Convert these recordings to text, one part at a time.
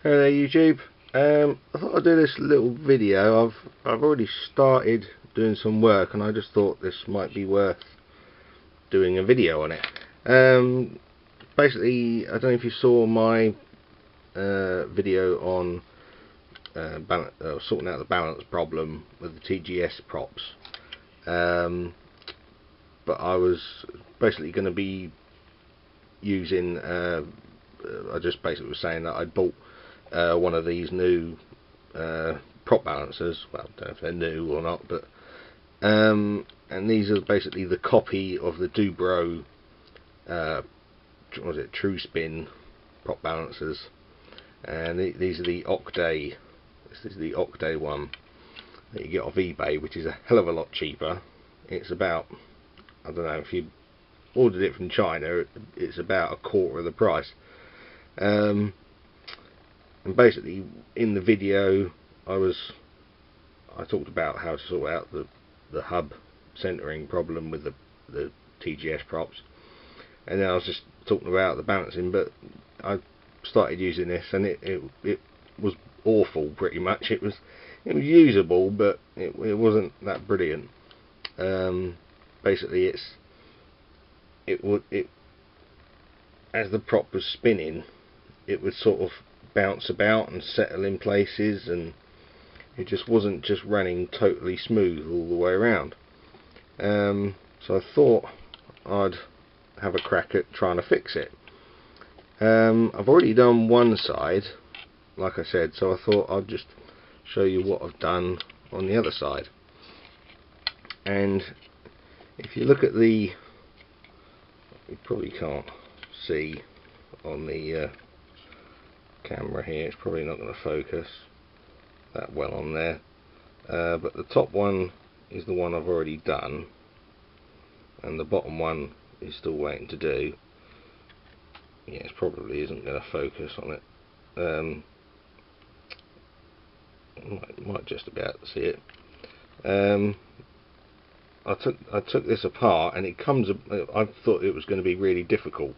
Hello YouTube. I thought I'd do this little video. I've already started doing some work, and I just thought this might be worth doing a video on it. Basically, I don't know if you saw my video on sorting out the balance problem with the TGS props, but I was basically going to be using I just basically was saying that I'd bought one of these new prop balancers. Well, I don't know if they're new or not, but and these are basically the copy of the Dubro what was it, True Spin prop balancers, and these are the OCDAY. This is the OCDAY one that you get off eBay, which is a hell of a lot cheaper. It's about, I don't know, if you ordered it from China, it's about a quarter of the price. And basically, in the video, I talked about how to sort out the hub centering problem with the TGS props, and then I was just talking about the balancing. But I started using this, and it was awful. Pretty much, it was usable, but it wasn't that brilliant. Basically, it as the prop was spinning, it would sort of bounce about and settle in places, and it just wasn't just running totally smooth all the way around. So I thought I'd have a crack at trying to fix it. I've already done one side, like I said, so I thought I'd just show you what I've done on the other side. And if you look at you probably can't see on the camera here, it's probably not going to focus that well on there, but the top one is the one I've already done, and the bottom one is still waiting to do. Yeah, it probably isn't going to focus on it. Might just about see it. I took this apart, and it comes. I thought it was going to be really difficult.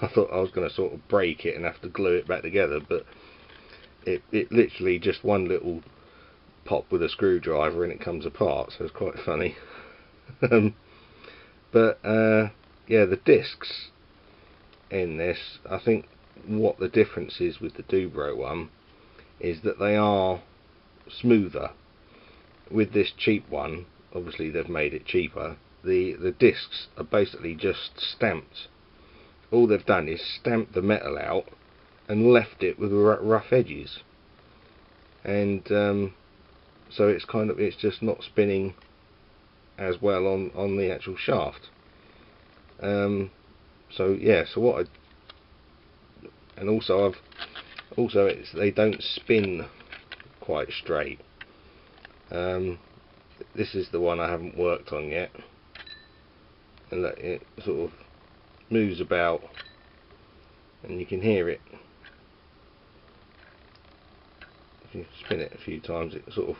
I thought I was going to sort of break it and have to glue it back together, but it literally just one little pop with a screwdriver and it comes apart. So it's quite funny. But yeah, the discs in this, I think what the difference is with the Dubro one is that they are smoother. With this cheap one, obviously they've made it cheaper, the discs are basically just stamped. All they've done is stamped the metal out and left it with rough edges, and so it's just not spinning as well on the actual shaft. So yeah, so what and also they don't spin quite straight. This is the one I haven't worked on yet, and look, it sort of moves about, and you can hear it. If you spin it a few times, it sort of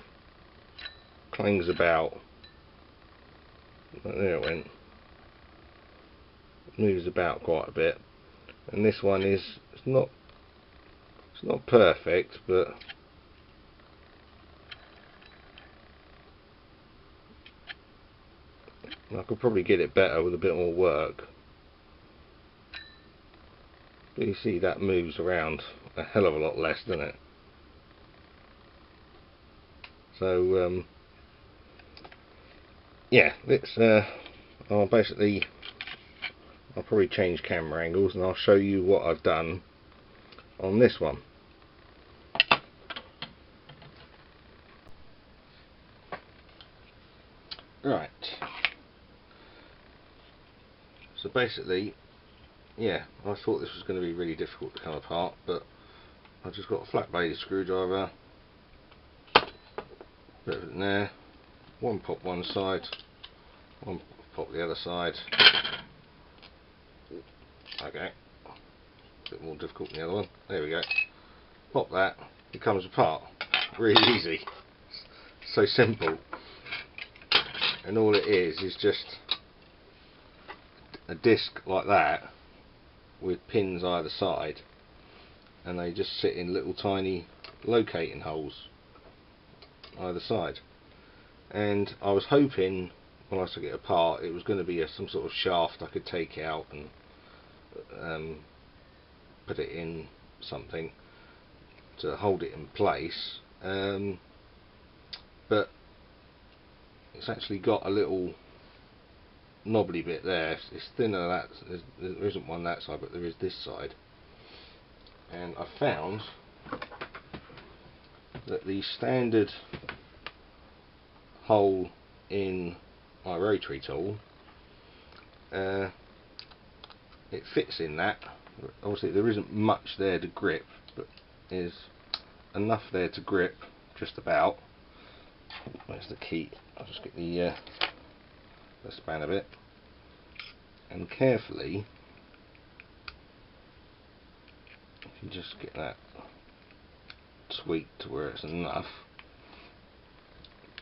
clangs about. There it went. It moves about quite a bit, and this one it's not perfect, but I could probably get it better with a bit more work. But you see that moves around a hell of a lot less, doesn't it? So yeah, I'll probably change camera angles, and I'll show you what I've done on this one. Right. So basically, yeah, I thought this was going to be really difficult to come apart, but I've just got a flat bladed screwdriver, put it in there, one pop one side, one pop the other side. Okay, a bit more difficult than the other one. There we go. Pop that, it comes apart. Really easy. So simple. And all it is just a disc like that with pins either side, and they just sit in little tiny locating holes either side. And I was hoping when I took it apart it was going to be some sort of shaft I could take out and put it in something to hold it in place, but it's actually got a little knobbly bit there. It's thinner that there isn't one that side, but there is this side. And I found that the standard hole in my rotary tool, it fits in that. Obviously there isn't much there to grip, but there's enough there to grip just about. Where's the key? I'll just get the spanner bit and carefully, if you just get that tweaked to where it's enough,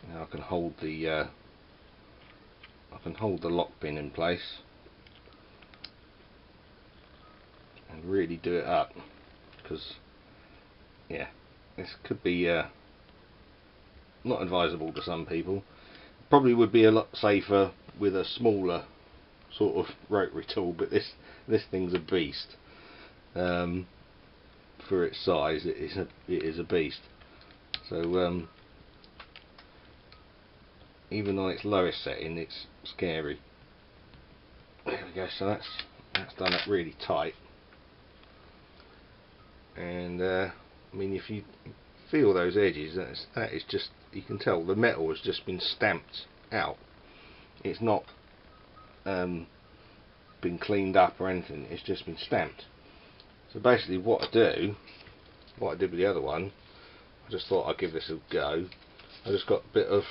now I can hold the lock pin in place and really do it up, because yeah, this could be not advisable to some people. Probably would be a lot safer with a smaller sort of rotary tool, but this thing's a beast. For its size, it is a beast. So even on its lowest setting, it's scary. There we go. So that's done up really tight. And I mean, if you feel those edges, that is just, you can tell the metal has just been stamped out. It's not been cleaned up or anything, it's just been stamped. So basically what I did with the other one, I just thought I'd give this a go. I just got a bit of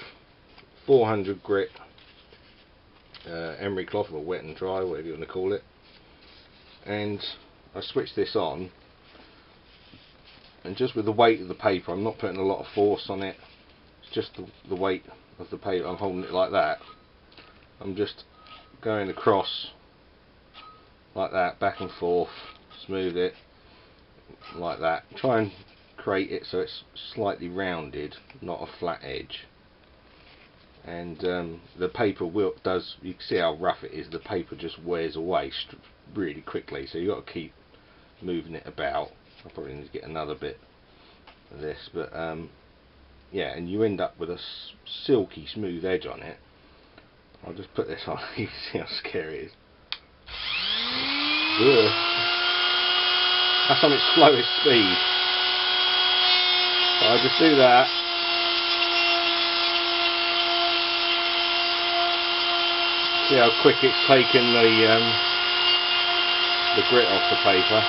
400 grit emery cloth, or wet and dry, whatever you want to call it, and I switched this on, and just with the weight of the paper, I'm not putting a lot of force on it, it's just the weight of the paper, I'm holding it like that, I'm just going across like that, back and forth, smooth it like that, try and create it so it's slightly rounded, not a flat edge. And the paper you can see how rough it is, the paper just wears away really quickly, so you've got to keep moving it about. I probably need to get another bit of this, but yeah, and you end up with a silky smooth edge on it. I'll just put this on, you can see how scary it is. Ugh. That's on its slowest speed. So I'll just do that. See how quick it's taken the grit off the paper.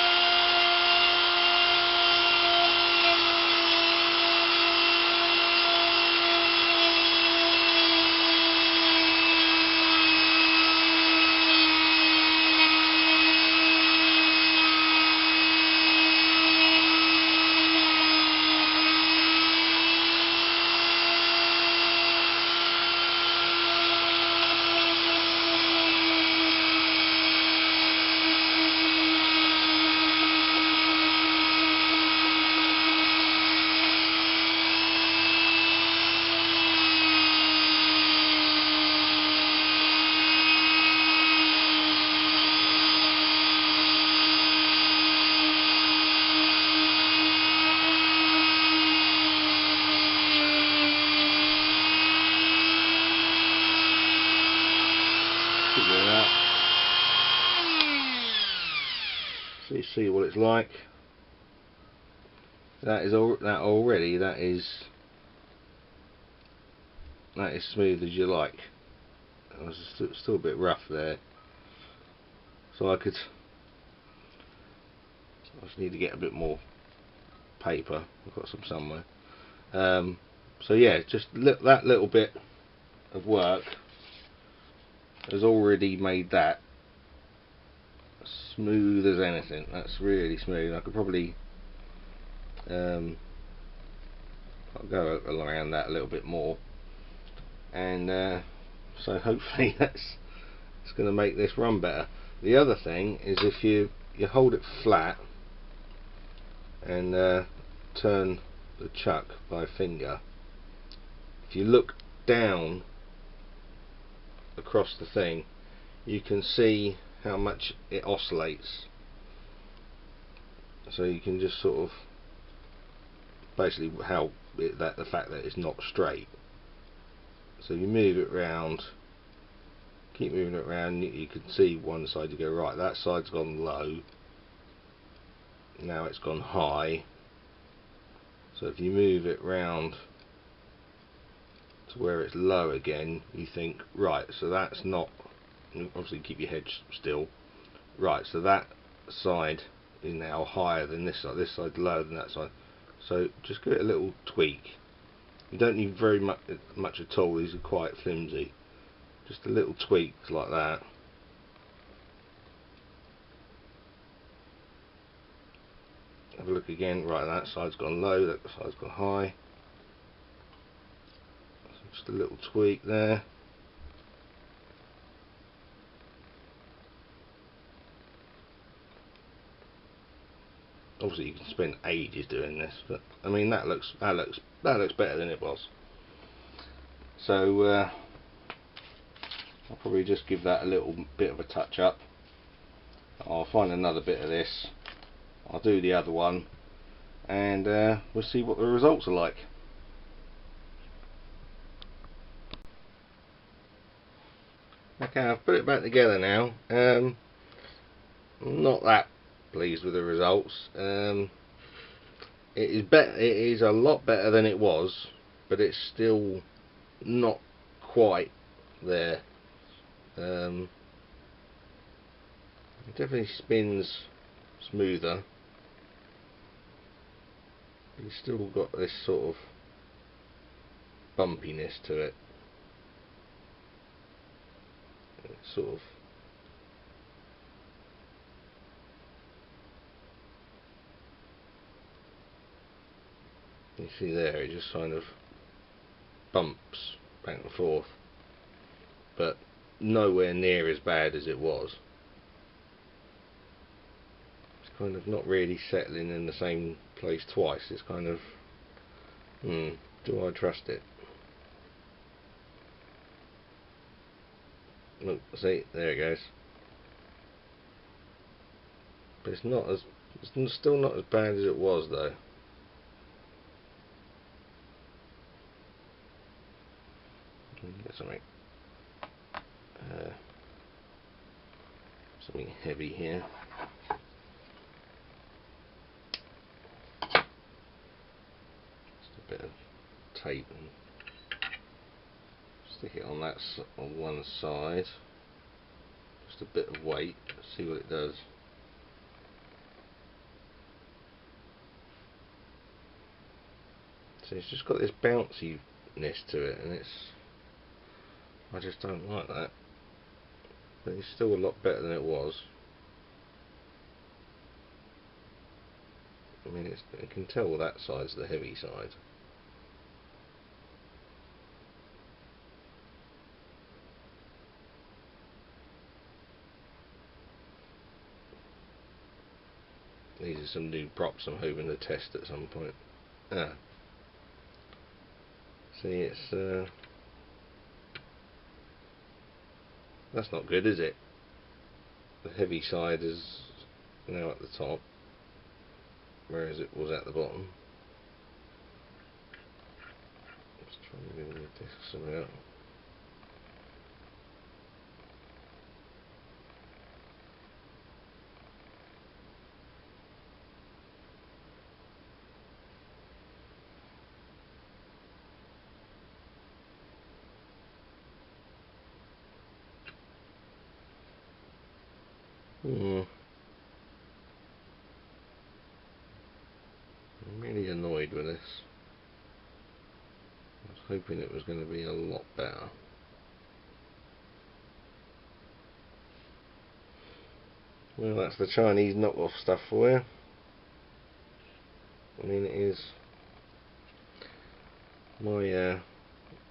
So you see what it's like. That is already that is smooth as you like. It was still a bit rough there, so I just need to get a bit more paper. I've got some somewhere. So yeah, just that little bit of work has already made that smooth as anything. That's really smooth. I could probably I'll go around that a little bit more, and so hopefully it's going to make this run better. The other thing is, if you hold it flat and turn the chuck by finger, if you look down across the thing, you can see how much it oscillates. So you can just sort of basically the fact that it's not straight. So you move it round, keep moving it around, you can see one side, you go, right, that side's gone low, now it's gone high. So if you move it round to where it's low again, you think, right, so that's not, obviously keep your head still, right, so that side is now higher than this side lower than that side. So just give it a little tweak. You don't need very much at all, these are quite flimsy. Just a little tweak like that. Have a look again, right, that side's gone low, that side's gone high. So just a little tweak there. Obviously you can spend ages doing this, but I mean that looks better than it was. So I'll probably just give that a little bit of a touch up. I'll find another bit of this, I'll do the other one, and we'll see what the results are like. Okay, I've put it back together now. I'm not that pleased with the results. It is a lot better than it was, but it's still not quite there. It definitely spins smoother. It's still got this sort of bumpiness to it. It's sort of you see there, it just kind of bumps back and forth, but nowhere near as bad as it was. It's kind of not really settling in the same place twice. It's kind of, do I trust it? Look, see, there it goes. But it's still not as bad as it was though. Get something heavy here. Just a bit of tape and stick it on on one side. Just a bit of weight. See what it does. So it's just got this bounciness to it, and I just don't like that. But it's still a lot better than it was. I mean, I can tell that side's the heavy side. These are some new props I'm hoping to test at some point. See, it's that's not good, is it? The heavy side is now at the top, whereas it was at the bottom. Let's try and move the discs about. I'm really annoyed with this. I was hoping it was going to be a lot better. Well, that's the Chinese knockoff stuff for you. I mean, it is my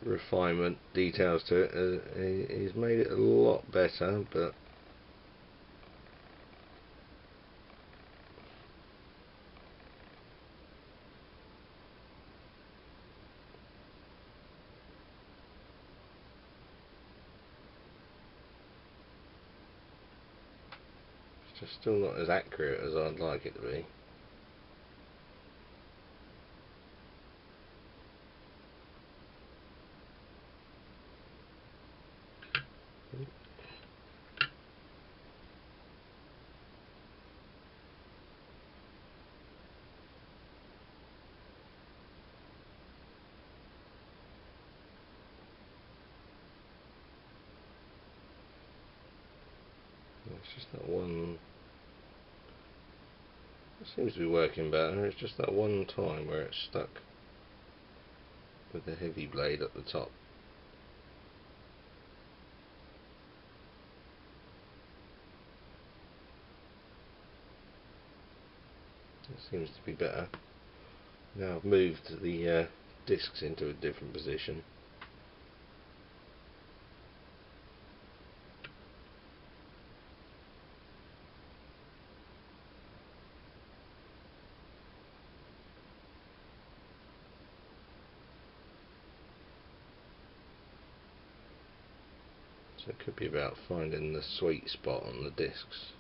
refinement details to it has made it a lot better, but just still not as accurate as I'd like it to be. It's just that one. It seems to be working better. It's just that one time where it's stuck with the heavy blade at the top. It seems to be better. Now I've moved the discs into a different position. So it could be about finding the sweet spot on the discs.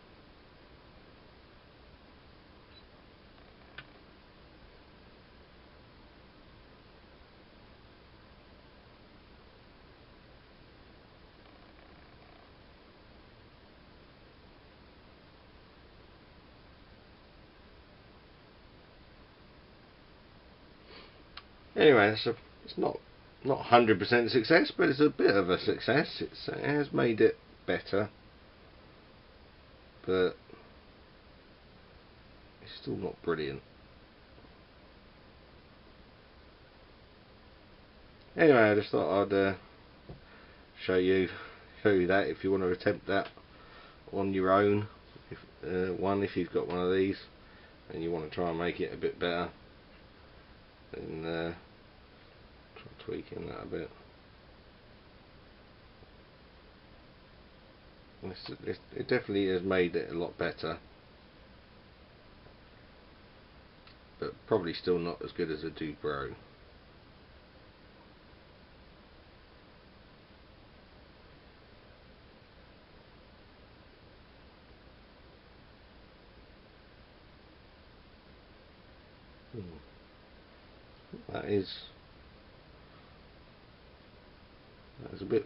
Anyway, it's not 100% success, but it's a bit of a success. It has made it better, but it's still not brilliant. Anyway, I just thought I'd show you that if you want to attempt that on your own. If you've got one of these and you want to try and make it a bit better, then try tweaking that a bit. It definitely has made it a lot better, but probably still not as good as a Dubro.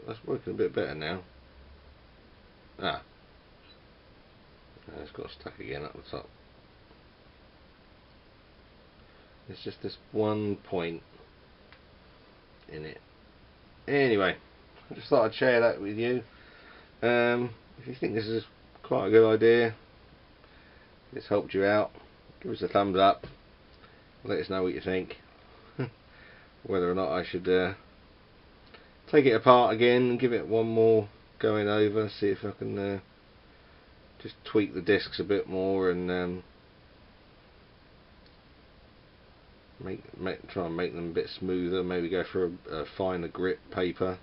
That's working a bit better now. No, it's got stuck again at the top. It's just this one point in it. Anyway, I just thought I'd share that with you. If you think this is quite a good idea, if it's helped you out, give us a thumbs up. Let us know what you think. Whether or not I should take it apart again and give it one more going over, see if I can just tweak the discs a bit more and try and make them a bit smoother, maybe go for a finer grit paper,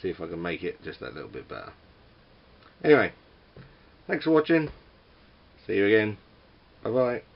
see if I can make it just that little bit better. Anyway, thanks for watching, see you again, bye bye.